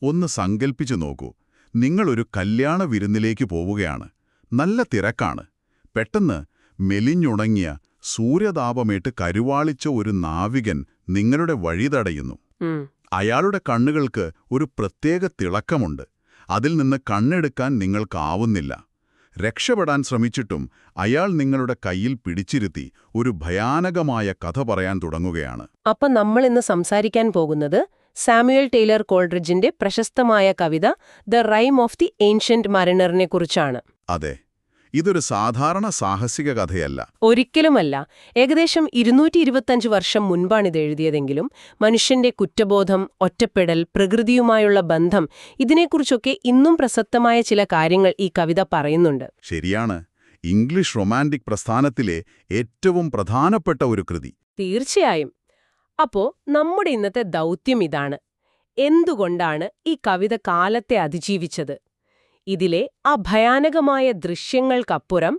ഒന്ന് സങ്കൽപ്പിച്ചു നോക്കൂ, നിങ്ങളൊരു കല്യാണ വിരുന്നിലേക്ക് പോവുകയാണ്. നല്ല തിരക്കാണ്. പെട്ടെന്ന് മെലിഞ്ഞുണങ്ങിയ സൂര്യതാപമേറ്റ് കരുവാളിച്ച ഒരു നാവികൻ നിങ്ങളുടെ വഴി തടയുന്നു. അയാളുടെ കണ്ണുകൾക്ക് ഒരു പ്രത്യേക തിളക്കമുണ്ട്. അതിൽ നിന്ന് കണ്ണെടുക്കാൻ നിങ്ങൾക്കാവുന്നില്ല. രക്ഷപ്പെടാൻ ശ്രമിച്ചിട്ടും അയാൾ നിങ്ങളുടെ കയ്യിൽ പിടിച്ചിരുത്തി ഒരു ഭയാനകമായ കഥ പറയാൻ തുടങ്ങുകയാണ്. അപ്പം നമ്മൾ ഇന്ന് സംസാരിക്കാൻ പോകുന്നത് സാമുവൽ ടെയ്ലർ കോൾഡ്രിഡ്ജിന്റെ പ്രശസ്തമായ കവിത the rime of the ancient മറിനറിനെ കുറിച്ചാണ്. അതെ, ഇതൊരു സാധാരണ സാഹസിക കഥയല്ല. ഒരിക്കലുമല്ല. ഏകദേശം 225 വർഷം മുൻപാണിത് എഴുതിയതെങ്കിലും മനുഷ്യന്റെ കുറ്റബോധം, ഒറ്റപ്പെടൽ, പ്രകൃതിയുമായുള്ള ബന്ധം, ഇതിനെക്കുറിച്ചൊക്കെ ഇന്നും പ്രസക്തമായ ചില കാര്യങ്ങൾ ഈ കവിത പറയുന്നുണ്ട്. ശരിയാണ്. ഇംഗ്ലീഷ് റൊമാന്റിക് പ്രസ്ഥാനത്തിലെ ഏറ്റവും പ്രധാനപ്പെട്ട ഒരു കൃതി. തീർച്ചയായും. അപ്പോ നമ്മുടെ ഇന്നത്തെ ദൗത്യം ഇതാണ്: എന്തുകൊണ്ടാണ് ഈ കവിത കാലത്തെ അതിജീവിച്ചത്? ഇതിലെ ആ ഭയാനകമായ ദൃശ്യങ്ങൾക്കപ്പുറം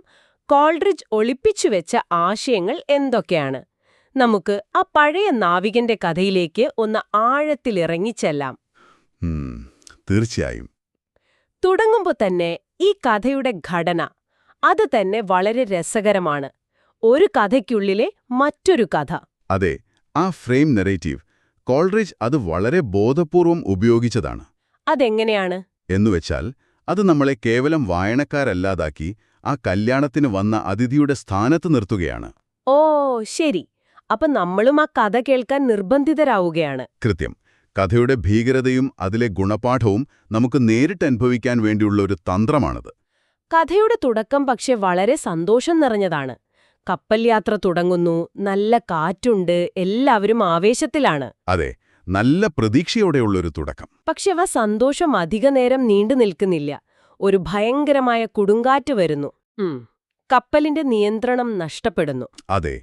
കോൾഡ്രിഡ്ജ് ഒളിപ്പിച്ചുവെച്ച ആശയങ്ങൾ എന്തൊക്കെയാണ്? നമുക്ക് ആ പഴയ നാവികന്റെ കഥയിലേക്ക് ഒന്ന് ആഴത്തിലിറങ്ങിച്ചെല്ലാം. തീർച്ചയായും. തുടങ്ങുമ്പോൾ തന്നെ ഈ കഥയുടെ ഘടന അത് തന്നെ വളരെ രസകരമാണ്. ഒരു കഥയ്ക്കുള്ളിലെ മറ്റൊരു കഥ. അതെ, ആ ഫ്രെയിം നെറേറ്റീവ് കോൾഡ്രിഡ്ജ് അത് വളരെ ബോധപൂർവം ഉപയോഗിച്ചതാണ്. അതെങ്ങനെയാണ് എന്നുവെച്ചാൽ അത് നമ്മളെ കേവലം വായനക്കാരല്ലാതാക്കി ആ കല്യാണത്തിന് വന്ന അതിഥിയുടെ സ്ഥാനത്ത് നിർത്തുകയാണ്. ഓ ശരി. അപ്പം നമ്മളും ആ കഥ കേൾക്കാൻ നിർബന്ധിതരാവുകയാണ്. കൃത്യം. കഥയുടെ ഭീകരതയും അതിലെ ഗുണപാഠവും നമുക്ക് നേരിട്ട് അനുഭവിക്കാൻ വേണ്ടിയുള്ള ഒരു തന്ത്രമാണത്. കഥയുടെ തുടക്കം പക്ഷെ വളരെ സന്തോഷം നിറഞ്ഞതാണ്. കപ്പൽ യാത്ര തുടങ്ങുന്നു, നല്ല കാറ്റുണ്ട്, എല്ലാവരും ആവേശത്തിലാണ്. അതെ, നല്ല പ്രതീക്ഷയോടെയുള്ളൊരു തുടക്കം. പക്ഷെ ആ സന്തോഷം അധികനേരം നീണ്ടു നിൽക്കുന്നില്ല. ഒരു ഭയങ്കരമായ കൊടുങ്കാറ്റ് വരുന്നു. കപ്പലിന്റെ നിയന്ത്രണം നഷ്ടപ്പെടുന്നു. അതെ,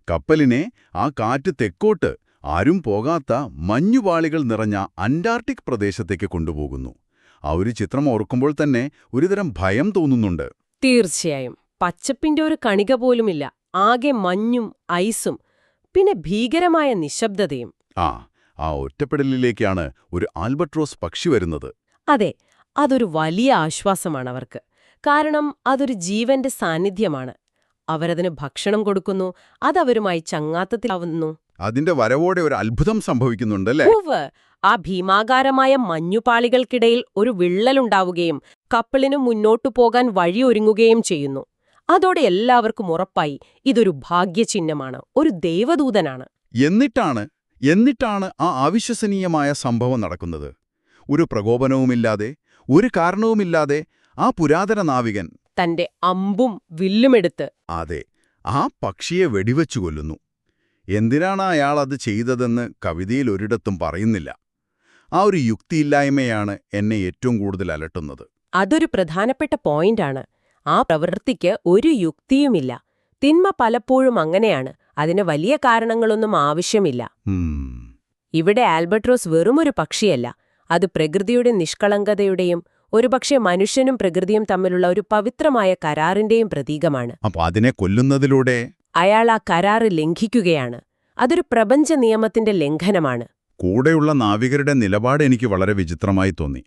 കപ്പലിനെ ആ കാറ്റ് തെക്കോട്ട് ആരും പോകാത്ത മഞ്ഞുപാളികൾ നിറഞ്ഞ അന്റാർട്ടിക് പ്രദേശത്തേക്ക് കൊണ്ടുപോകുന്നു. ആ ഒരു ചിത്രം ഓർക്കുമ്പോൾ തന്നെ ഒരുതരം ഭയം തോന്നുന്നുണ്ട്. തീർച്ചയായും. പച്ചപ്പിന്റെ ഒരു കണിക പോലുമില്ല. ആകെ മഞ്ഞും ഐസും, പിന്നെ ഭീകരമായ നിശബ്ദതയും. ആ ഒറ്റപ്പെടലിലേക്കാണ് ഒരു ആൽബട്രോസ് പക്ഷി വരുന്നത്. അതെ, അതൊരു വലിയ ആശ്വാസമാണ് അവർക്ക്. കാരണം അതൊരു ജീവന്റെ സാന്നിധ്യമാണ്. അവരതിന് ഭക്ഷണം കൊടുക്കുന്നു, അതവരുമായി ചങ്ങാത്തത്തിലാവുന്നു. അതിന്റെ വരവോടെ ഒരു അത്ഭുതം സംഭവിക്കുന്നുണ്ടല്ലേ? ആ ഭീമാകാരമായ മഞ്ഞുപാളികൾക്കിടയിൽ ഒരു വിള്ളലുണ്ടാവുകയും കപ്പലിന് മുന്നോട്ടു പോകാൻ വഴിയൊരുങ്ങുകയും ചെയ്യുന്നു. അതോടെ എല്ലാവർക്കും ഉറപ്പായി ഇതൊരു ഭാഗ്യചിഹ്നമാണ്, ഒരു ദേവദൂതനാണ്. എന്നിട്ടാണ് ആ അവിശ്വസനീയമായ സംഭവം നടക്കുന്നത്. ഒരു പ്രകോപനവുമില്ലാതെ, ഒരു കാരണവുമില്ലാതെ ആ പുരാതന നാവികൻ തന്റെ അമ്പും വില്ലുമെടുത്ത് അതെ, ആ പക്ഷിയെ വെടിവെച്ചു കൊല്ലുന്നു. എന്തിനാണ് അയാൾ അത് ചെയ്തതെന്ന് കവിതയിൽ ഒരിടത്തും പറയുന്നില്ല. ആ ഒരു യുക്തിയില്ലായ്മയാണ് എന്നെ ഏറ്റവും കൂടുതൽ അലട്ടുന്നത്. അതൊരു പ്രധാനപ്പെട്ട പോയിന്റാണ്. ആ പ്രവൃത്തിക്ക് ഒരു യുക്തിയുമില്ല. തിന്മ പലപ്പോഴും അങ്ങനെയാണ്. അതിന് വലിയ കാരണങ്ങളൊന്നും ആവശ്യമില്ല. ഇവിടെ ആൽബട്രോസ് വെറുമൊരു പക്ഷിയല്ല. അത് പ്രകൃതിയുടെ നിഷ്കളങ്കതയുടെയും ഒരുപക്ഷെ മനുഷ്യനും പ്രകൃതിയും തമ്മിലുള്ള ഒരു പവിത്രമായ കരാറിന്റെയും പ്രതീകമാണ്. അപ്പോൾ അതിനെ കൊല്ലുന്നതിലൂടെ അയാൾ ആ കരാറ് ലംഘിക്കുകയാണ്. അതൊരു പ്രപഞ്ച നിയമത്തിന്റെ ലംഘനമാണ്. കൂടെയുള്ള നാവികരുടെ നിലപാട് എനിക്ക് വളരെ വിചിത്രമായി തോന്നി.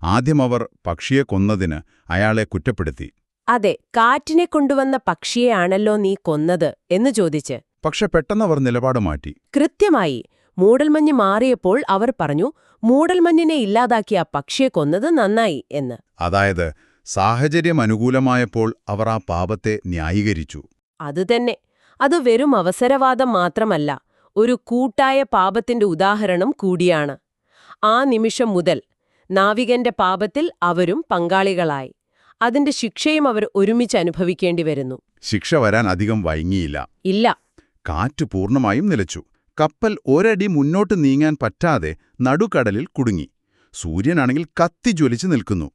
ആദ്യം അവർ പക്ഷിയെ കൊന്നതിന് അയാളെ കുറ്റപ്പെടുത്തി. അതെ, കാറ്റിനെ കൊണ്ടുവന്ന പക്ഷിയെയാണല്ലോ നീ കൊന്നത് എന്ന് ചോദിച്ച്. പക്ഷെ പെട്ടെന്നവർ നിലപാട് മാറ്റി. കൃത്യമായി. മൂടൽമഞ്ഞ് മാറിയപ്പോൾ അവർ പറഞ്ഞു, മൂടൽമഞ്ഞിനെ ഇല്ലാതാക്കിയ ആ പക്ഷിയെ കൊന്നത് നന്നായി എന്ന്. അതായത് സാഹചര്യം അനുകൂലമായപ്പോൾ അവർ ആ പാപത്തെ ന്യായീകരിച്ചു. അതുതന്നെ. അത് വെറും അവസരവാദം മാത്രമല്ല, ഒരു കൂട്ടായ പാപത്തിന്റെ ഉദാഹരണം കൂടിയാണ്. ആ നിമിഷം മുതൽ നാവികന്റെ പാപത്തിൽ അവരും പങ്കാളികളായി. അതിന്റെ ശിക്ഷയും അവർ ഒരുമിച്ച് അനുഭവിക്കേണ്ടി വരുന്നു. ശിക്ഷ വരാൻ അധികം വൈകിയില്ല. ഇല്ല. കാറ്റ് പൂർണ്ണമായും നിലച്ചു. കപ്പൽ ഒരടി മുന്നോട്ട് നീങ്ങാൻ പറ്റാതെ നടുക്കടലിൽ കുടുങ്ങി. സൂര്യനാണെങ്കിൽ കത്തിജ്വലിച്ചു നിൽക്കുന്നു.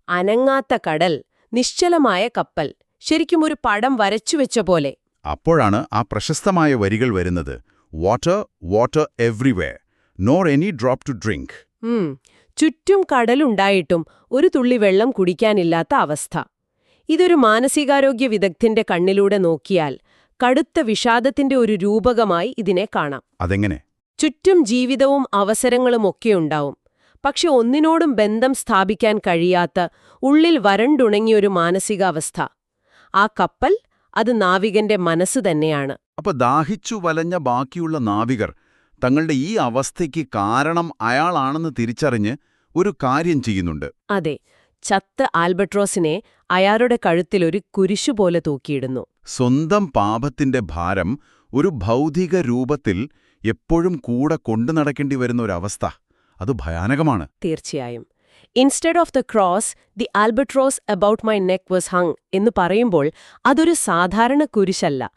അനങ്ങാത്ത കടൽ, നിശ്ചലമായ കപ്പൽ, ശരിക്കും ഒരു പടം വരച്ചുവെച്ച പോലെ. അപ്പോഴാണ് ആ പ്രശസ്തമായ വരികൾ വരുന്നത്. Water, water everywhere, nor any drop to drink. ചുറ്റും കടലുണ്ടായിട്ടും ഒരു തുള്ളി വെള്ളം കുടിക്കാനില്ലാത്ത അവസ്ഥ. ഇതൊരു മാനസികാരോഗ്യ വിദഗ്ധന്റെ കണ്ണിലൂടെ നോക്കിയാൽ കടുത്ത വിഷാദത്തിന്റെ ഒരു രൂപകമായി ഇതിനെ കാണാം. അതെങ്ങനെ? ചുറ്റും ജീവിതവും അവസരങ്ങളുമൊക്കെയുണ്ടാവും. പക്ഷെ ഒന്നിനോടും ബന്ധം സ്ഥാപിക്കാൻ കഴിയാത്ത, ഉള്ളിൽ വരണ്ടുണങ്ങിയൊരു മാനസികാവസ്ഥ. ആ കപ്പൽ, അത് നാവികന്റെ മനസ്സ് തന്നെയാണ്. അപ്പൊ ദാഹിച്ചു വലഞ്ഞ ബാക്കിയുള്ള നാവികർ തങ്ങളുടെ ഈ അവസ്ഥയ്ക്ക് കാരണം അയാളാണെന്ന് തിരിച്ചറിഞ്ഞ് ഒരു കാര്യം ചെയ്യുന്നുണ്ട്. അതെ, ചത്ത ആൽബട്രോസിനെ അയാളുടെ കഴുത്തിലൊരു കുരിശുപോലെ തൂക്കിയിടുന്നു. സ്വന്തം പാപത്തിന്റെ ഭാരം ഒരു ഭൗതിക രൂപത്തിൽ എപ്പോഴും കൂടെ കൊണ്ടു നടക്കേണ്ടി വരുന്ന ഒരവസ്ഥ, അത് ഭയാനകമാണ്. തീർച്ചയായും. Instead of the cross, the albatross about my neck was hung എന്ന് പറയുമ്പോൾ അതൊരു സാധാരണ കുരിശല്ല.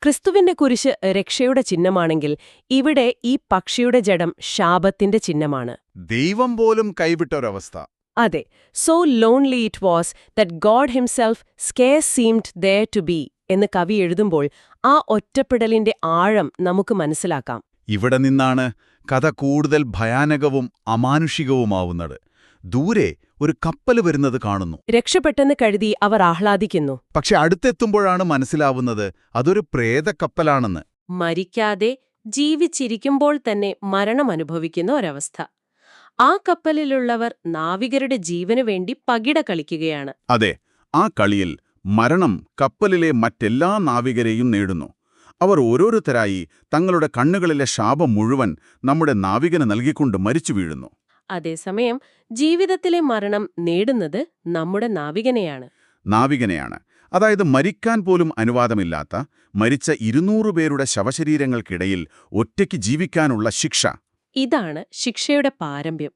ക്രിസ്തുവിന്റെ കുരിശ് രക്ഷയുടെ ചിഹ്നമാണെങ്കിൽ ഇവിടെ ഈ പക്ഷിയുടെ ജഡം ശാപത്തിന്റെ ചിഹ്നമാണ്. ദൈവം പോലും കൈവിട്ടൊരവസ്ഥ. അതെ, so lonely it was that God himself scarce seemed there to be എന്ന് കവി എഴുതുമ്പോൾ ആ ഒറ്റപ്പെടലിന്റെ ആഴം നമുക്ക് മനസ്സിലാക്കാം. ഇവിടെ നിന്നാണ് കഥ കൂടുതൽ ഭയാനകവും അമാനുഷികവുമാവുന്നത്. ദൂരെ ഒരു കപ്പൽ വരുന്നത് കാണുന്നു. രക്ഷപ്പെട്ടെന്ന് കരുതി അവർ ആഹ്ലാദിക്കുന്നു. പക്ഷെ അടുത്തെത്തുമ്പോഴാണ് മനസ്സിലാവുന്നത് അതൊരു പ്രേതക്കപ്പലാണെന്ന്. മരിക്കാതെ ജീവിച്ചിരിക്കുമ്പോൾ തന്നെ മരണം അനുഭവിക്കുന്ന ഒരവസ്ഥ. ആ കപ്പലിലുള്ളവർ നാവികരുടെ ജീവനു വേണ്ടി പകിട കളിക്കുകയാണ്. അതെ, ആ കളിയിൽ മരണം കപ്പലിലെ മറ്റെല്ലാ നാവികരെയും നേടുന്നു. അവർ ഓരോരുത്തരായി തങ്ങളുടെ കണ്ണുകളിലെ ശാപം മുഴുവൻ നമ്മുടെ നാവികന് നൽകിക്കൊണ്ട് മരിച്ചു വീഴുന്നു. അതേസമയം ജീവിതത്തിലെ മരണം നേടുന്നത് നമ്മുടെ നാവികനെയാണ്. അതായത് മരിക്കാൻ പോലും അനുവാദമില്ലാത്ത, മരിച്ച 200 പേരുടെ ശവശരീരങ്ങൾക്കിടയിൽ ഒറ്റയ്ക്ക് ജീവിക്കാനുള്ള ശിക്ഷ. ഇതാണ് ശിക്ഷയുടെ പാരമ്യം.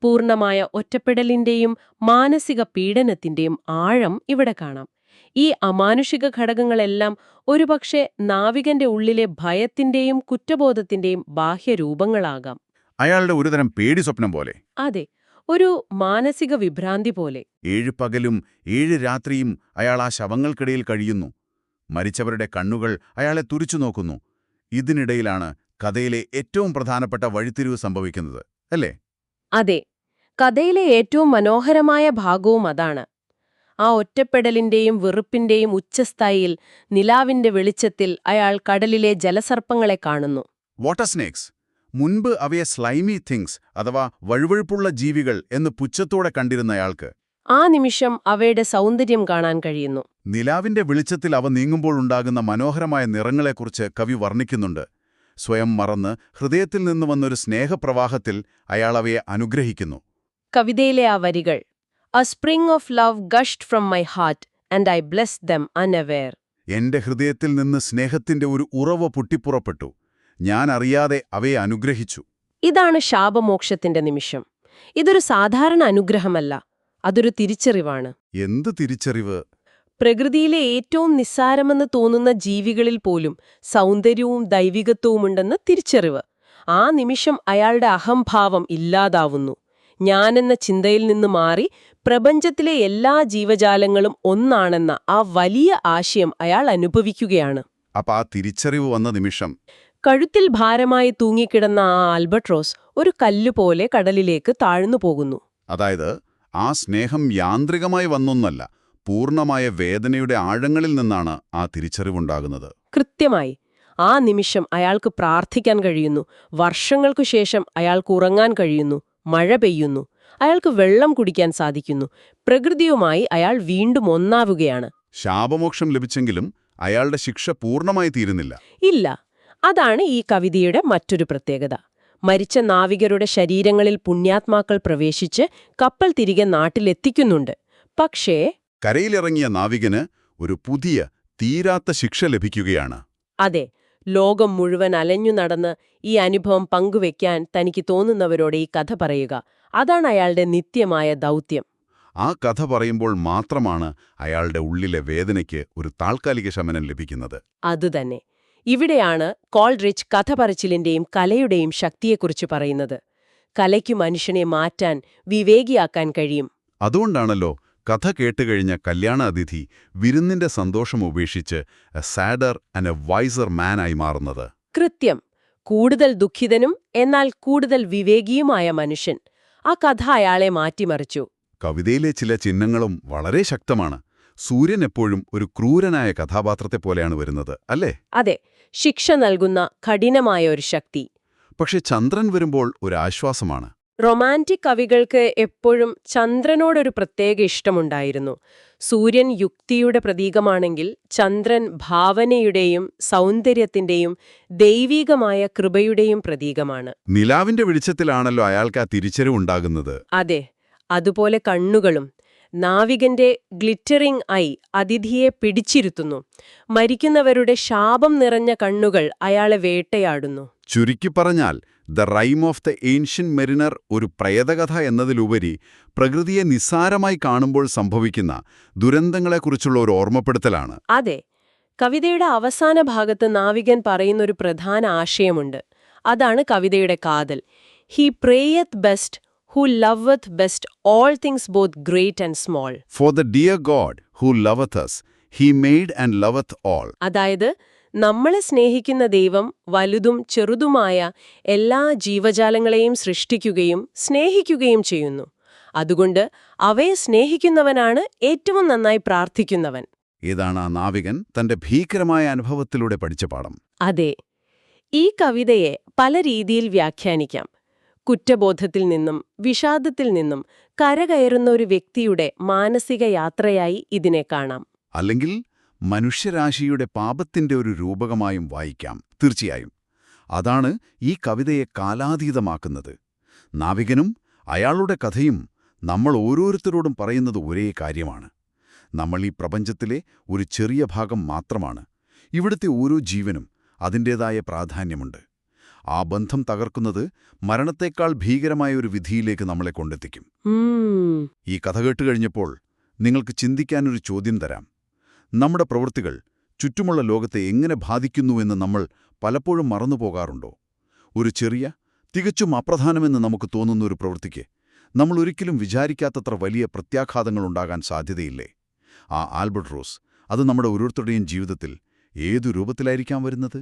പൂർണ്ണമായ ഒറ്റപ്പെടലിന്റെയും മാനസിക പീഡനത്തിന്റെയും ആഴം ഇവിടെ കാണാം. ഈ അമാനുഷിക ഘടകങ്ങളെല്ലാം ഒരുപക്ഷെ നാവികന്റെ ഉള്ളിലെ ഭയത്തിന്റെയും കുറ്റബോധത്തിന്റെയും ബാഹ്യരൂപങ്ങളാകാം. അയാളുടെ ഒരുതരം പേടി സ്വപ്നം പോലെ. അതെ, ഒരു മാനസിക വിഭ്രാന്തി പോലെ. 7 പകലും 7 രാത്രിയും അയാൾ ആ ശവങ്ങൾക്കിടയിൽ കഴിയുന്നു. മരിച്ചവരുടെ കണ്ണുകൾ അയാളെ തുറിച്ചു നോക്കുന്നു. ഇതിനിടയിലാണ് കഥയിലെ ഏറ്റവും പ്രധാനപ്പെട്ട വഴിത്തിരിവ് സംഭവിക്കുന്നത്, അല്ലേ? അതെ, കഥയിലെ ഏറ്റവും മനോഹരമായ ഭാഗവും അതാണ്. ആ ഒറ്റപ്പെടലിന്റെയും വെറുപ്പിന്റെയും ഉച്ചസ്ഥായിയിൽ നിലാവിന്റെ വെളിച്ചത്തിൽ അയാൾ കടലിലെ ജലസർപ്പങ്ങളെ കാണുന്നു. Water snakes. മുൻപ് അവയെ സ്ലൈമി തിങ്സ് അഥവാ വഴുവഴുപ്പുള്ള ജീവികൾ എന്ന് പുച്ഛത്തോടെ കണ്ടിരുന്നയാൾക്ക് ആ നിമിഷം അവയുടെ സൗന്ദര്യം കാണാൻ കഴിയുന്നു. നിലാവിന്റെ വെളിച്ചത്തിൽ അവ നീങ്ങുമ്പോഴുണ്ടാകുന്ന മനോഹരമായ നിറങ്ങളെക്കുറിച്ച് കവി വർണ്ണിക്കുന്നുണ്ട്. സ്വയം മറന്ന് ഹൃദയത്തിൽ നിന്ന് വന്നൊരു സ്നേഹപ്രവാഹത്തിൽ അയാൾ അവയെ അനുഗ്രഹിക്കുന്നു. കവിതയിലെ ആ വരികൾ, "A spring of love gushed from my heart, and I blessed them unaware." എന്റെ ഹൃദയത്തിൽ നിന്ന് സ്നേഹത്തിന്റെ ഒരു ഉറവ പൊട്ടിപ്പുറപ്പെട്ടു. ഞാൻ അറിയാതെ അവയെ അനുഗ്രഹിച്ചു. ഇതാണ് ശാപമോക്ഷത്തിന്റെ നിമിഷം. ഇതൊരു സാധാരണ അനുഗ്രഹമല്ല, അതൊരു തിരിച്ചറിവാണ്. എന്ത് തിരിച്ചറിവ്? പ്രകൃതിയിലെ ഏറ്റവും നിസ്സാരമെന്ന് തോന്നുന്ന ജീവികളിൽ പോലും സൗന്ദര്യവും ദൈവികത്വവുമുണ്ടെന്ന തിരിച്ചറിവ്. ആ നിമിഷം അയാളുടെ അഹംഭാവം ഇല്ലാതാവുന്നു. ഞാനെന്ന ചിന്തയിൽ നിന്ന് മാറി പ്രപഞ്ചത്തിലെ എല്ലാ ജീവജാലങ്ങളും ഒന്നാണെന്ന ആ വലിയ ആശയം അയാൾ അനുഭവിക്കുകയാണ്. ആ തിരിച്ചറിവ് വന്ന നിമിഷം കഴുത്തിൽ ഭാരമായി തൂങ്ങിക്കിടന്ന ആ ആൽബട്രോസ് ഒരു കല്ലുപോലെ കടലിലേക്ക് താഴ്ന്നു പോകുന്നു. അതായത് ആ സ്നേഹം യാന്ത്രികമായി വന്നൊന്നല്ല, പൂർണ്ണമായ വേദനയുടെ ആഴങ്ങളിൽ നിന്നാണ് ആ തിരിച്ചറിവുണ്ടാകുന്നത്. കൃത്യമായി. ആ നിമിഷം അയാൾക്ക് പ്രാർത്ഥിക്കാൻ കഴിയുന്നു. വർഷങ്ങൾക്കു ശേഷം അയാൾക്ക് ഉറങ്ങാൻ കഴിയുന്നു. മഴ പെയ്യുന്നു. അയാൾക്ക് വെള്ളം കുടിക്കാൻ സാധിക്കുന്നു. പ്രകൃതിയുമായി അയാൾ വീണ്ടും ഒന്നാവുകയാണ്. ശാപമോക്ഷം ലഭിച്ചെങ്കിലും അയാളുടെ ശിക്ഷ പൂർണ്ണമായി തീരുന്നില്ല. ഇല്ല. അതാണ് ഈ കവിതയുടെ മറ്റൊരു പ്രത്യേകത. മരിച്ച നാവികരുടെ ശരീരങ്ങളിൽ പുണ്യാത്മാക്കൾ പ്രവേശിച്ച് കപ്പൽ തിരികെ നാട്ടിലെത്തിക്കുന്നുണ്ട്. പക്ഷേ കരയിലിറങ്ങിയ നാവികന് ഒരു പുതിയ തീരാത്ത ശിക്ഷ ലഭിക്കുകയാണ്. അതെ, ലോകം മുഴുവൻ അലഞ്ഞു നടന്ന് ഈ അനുഭവം പങ്കുവെക്കാൻ തനിക്ക് തോന്നുന്നവരോട് ഈ കഥ പറയുക. അതാണ് അയാളുടെ നിത്യമായ ദൗത്യം. ആ കഥ പറയുമ്പോൾ മാത്രമാണ് അയാളുടെ ഉള്ളിലെ വേദനയ്ക്ക് ഒരു താൽക്കാലിക ശമനം ലഭിക്കുന്നത്. അതുതന്നെ. ഇവിടെയാണ് കോൾറിച്ച് കഥ പറച്ചിലിന്റെയും കലയുടെയും ശക്തിയെക്കുറിച്ച് പറയുന്നത്. കലയ്ക്കു മനുഷ്യനെ മാറ്റാൻ, വിവേകിയാക്കാൻ കഴിയും. അതുകൊണ്ടാണല്ലോ കഥ കേട്ടുകഴിഞ്ഞ കല്യാണ അതിഥി വിരുന്നിന്റെ സന്തോഷം ഉപേക്ഷിച്ച് a sadder and a wiser മാനായി മാറുന്നത്. കൃത്യം. കൂടുതൽ ദുഃഖിതനും എന്നാൽ കൂടുതൽ വിവേകിയുമായ മനുഷ്യൻ. ആ കഥ അയാളെ മാറ്റിമറിച്ചു. കവിതയിലെ ചില ചിഹ്നങ്ങളും വളരെ ശക്തമാണ്. സൂര്യൻ എപ്പോഴും ഒരു ക്രൂരനായ കഥാപാത്രത്തെ പോലെയാണ് വരുന്നത്, അല്ലേ? അതെ, ശിക്ഷ നൽകുന്ന കഠിനമായ ഒരു ശക്തി. പക്ഷെ ചന്ദ്രൻ വരുമ്പോൾ ഒരു ആശ്വാസമാണ്. റൊമാൻറ്റിക് കവികൾക്ക് എപ്പോഴും ചന്ദ്രനോടൊരു പ്രത്യേക ഇഷ്ടമുണ്ടായിരുന്നു. സൂര്യൻ യുക്തിയുടെ പ്രതീകമാണെങ്കിൽ ചന്ദ്രൻ ഭാവനയുടെയും സൗന്ദര്യത്തിന്റെയും ദൈവീകമായ കൃപയുടെയും പ്രതീകമാണ്. നിലാവിന്റെ വെളിച്ചത്തിലാണല്ലോ അയാൾക്ക് ആ തിരിച്ചറിവുണ്ടാകുന്നത്. അതെ, അതുപോലെ കണ്ണുകളും. നാവികന്റെ ഗ്ലിറ്ററിംഗ് ഐ അതിഥിയെ പിടിച്ചിരുത്തുന്നു. മരിക്കുന്നവരുടെ ശാപം നിറഞ്ഞ കണ്ണുകൾ അയാളെ വേട്ടയാടുന്നു. ചുരുക്കി പറഞ്ഞാൽ the rime of the ancient mariner ഒരു പ്രേതകഥ എന്നതിലുപരി പ്രകൃതിയെ നിസ്സാരമായി കാണുമ്പോൾ സംഭവിക്കുന്ന ദുരന്തങ്ങളെക്കുറിച്ചുള്ള ഒരു ഓർമ്മപ്പെടുത്തലാണ്. അതെ, കവിതയുടെ അവസാന ഭാഗത്ത് നാവികൻ പറയുന്നൊരു പ്രധാന ആശയമുണ്ട്. അതാണ് കവിതയുടെ കാതൽ. He prayeth best who loveth best all things both great and small. For the dear God who loveth us, he made and loveth all. അതായത് നമ്മളെ സ്നേഹിക്കുന്ന ദൈവം വലുതും ചെറുതുമായ എല്ലാ ജീവജാലങ്ങളെയും സൃഷ്ടിക്കുകയും സ്നേഹിക്കുകയും ചെയ്യുന്നു. അതുകൊണ്ട് അവയെ സ്നേഹിക്കുന്നവനാണ് ഏറ്റവും നന്നായി പ്രാർത്ഥിക്കുന്നവൻ. ഇതാണ് ആ നാവികൻ തന്റെ ഭീകരമായ അനുഭവത്തിലൂടെ പഠിച്ച പാഠം. അതെ, ഈ കവിതയെ പല രീതിയിൽ വ്യാഖ്യാനിക്കാം. കുറ്റബോധത്തിൽ നിന്നും വിഷാദത്തിൽ നിന്നും കരകയറുന്ന ഒരു വ്യക്തിയുടെ മാനസിക യാത്രയായി ഇതിനെ കാണാം. അല്ലെങ്കിൽ മനുഷ്യരാശിയുടെ പാപത്തിന്റെ ഒരു രൂപകമായും വായിക്കാം. തീർച്ചയായും അതാണ് ഈ കവിതയെ കാലാതീതമാക്കുന്നത്. നാവികനും അയാളുടെ കഥയും നമ്മൾ ഓരോരുത്തരോടും പറയുന്നത് ഒരേ കാര്യമാണ്. നമ്മൾ ഈ പ്രപഞ്ചത്തിലെ ഒരു ചെറിയ ഭാഗം മാത്രമാണ്. ഇവിടുത്തെ ഓരോ ജീവനും അതിൻ്റേതായ പ്രാധാന്യമുണ്ട്. ആ ബന്ധം തകർക്കുന്നത് മരണത്തേക്കാൾ ഭീകരമായ ഒരു വിധിയിലേക്ക് നമ്മളെ കൊണ്ടെത്തിക്കും. ഈ കഥ കേട്ടുകഴിഞ്ഞപ്പോൾ നിങ്ങൾക്ക് ചിന്തിക്കാനൊരു ചോദ്യം തരാം. നമ്മുടെ പ്രവൃത്തികൾ ചുറ്റുമുള്ള ലോകത്തെ എങ്ങനെ ബാധിക്കുന്നുവെന്ന് നമ്മൾ പലപ്പോഴും മറന്നുപോകാറുണ്ടോ? ഒരു ചെറിയ, തികച്ചും അപ്രധാനമെന്ന് നമുക്ക് തോന്നുന്ന ഒരു പ്രവൃത്തിക്ക് നമ്മൾ ഒരിക്കലും വിചാരിക്കാത്തത്ര വലിയ പ്രത്യാഘാതങ്ങളുണ്ടാകാൻ സാധ്യതയില്ലേ? ആ ആൽബർട്ട് റോസ് അത് നമ്മുടെ ഓരോരുത്തരുടെയും ജീവിതത്തിൽ ഏതു രൂപത്തിലായിരിക്കാം വരുന്നത്?